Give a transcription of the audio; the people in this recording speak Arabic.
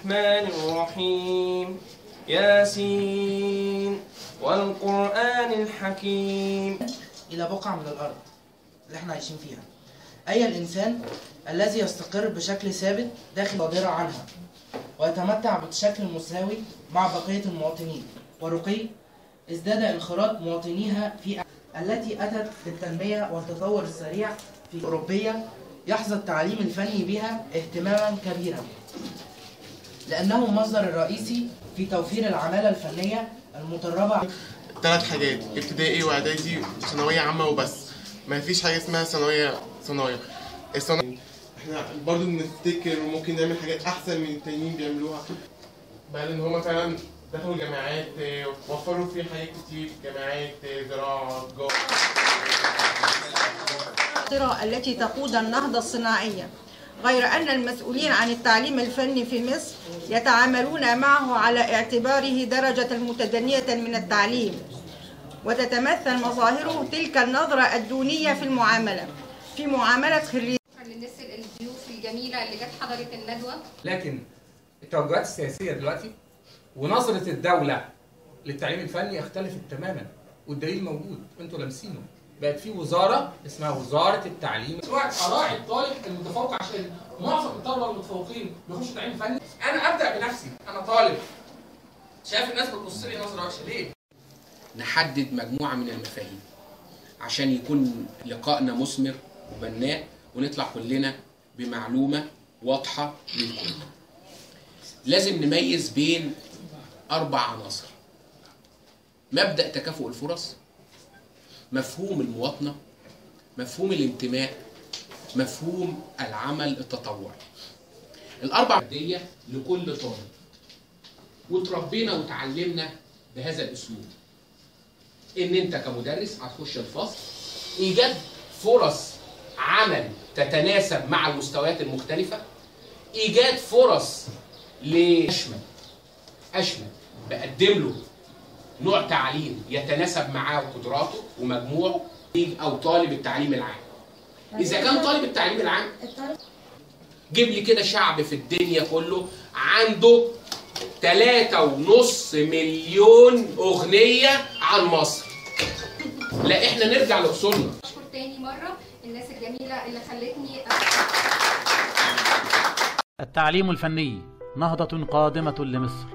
الرحمن الرحيم ياسين والقرآن الحكيم. إلى بقعة من الأرض اللي احنا عايشين فيها، أي الإنسان الذي يستقر بشكل ثابت داخل قادرة عنها ويتمتع بشكل مساوي مع بقية المواطنين ورقي، ازداد انخراط مواطنيها في التي أتت بالتنمية والتطور السريع في الأوروبية، يحظى التعليم الفني بها اهتماما كبيرا لأنه المصدر الرئيسي في توفير العمالة الفنية المتدربة. 3 حاجات: ابتدائي واعدادي وثانويه عامه وبس، ما فيش حاجه اسمها ثانويه صنايع. احنا برضو بنفتكر وممكن نعمل حاجات احسن من التانيين بيعملوها، بل ان هم فعلا دخلوا جامعات وفروا فيه حاجات كتير، جامعات زراعه تجاره التي تقود النهضه الصناعيه، غير أن المسؤولين عن التعليم الفني في مصر يتعاملون معه على اعتباره درجة متدنية من التعليم، وتتمثل مظاهره تلك النظرة الدونية في معاملة خريجين. للناس الضيوف الجميلة اللي جت حضرت الندوة، لكن التوجهات السياسية دلوقتي ونظرة الدولة للتعليم الفني اختلفت تماما، والدليل موجود انتوا لامسينه. بقت في وزاره اسمها وزاره التعليم. دلوقتي اراعي الطالب المتفوق، عشان معظم الطلبه المتفوقين بيخشوا تعليم فني. انا ابدا بنفسي، انا طالب شايف الناس بتبص لي نظره وحشه ليه؟ نحدد مجموعه من المفاهيم عشان يكون لقائنا مثمر وبناء، ونطلع كلنا بمعلومه واضحه للكل. لازم نميز بين 4 عناصر: مبدأ تكافؤ الفرص، مفهوم المواطنة، مفهوم الانتماء، مفهوم العمل التطوعي. ال4 دي لكل طالب، وتربينا وتعلمنا بهذا الاسلوب. ان انت كمدرس هتخش الفصل، ايجاد فرص عمل تتناسب مع المستويات المختلفة، ايجاد فرص اشمل بقدم له نوع تعليم يتناسب معاه وقدراته ومجموعه، او طالب التعليم العام. اذا كان طالب التعليم العام، جيب لي كده شعب في الدنيا كله عنده 3.5 مليون اغنيه عن مصر. لا، احنا نرجع لاصولنا. اشكر تاني مره الناس الجميله اللي خلتني. التعليم الفني نهضة قادمة لمصر.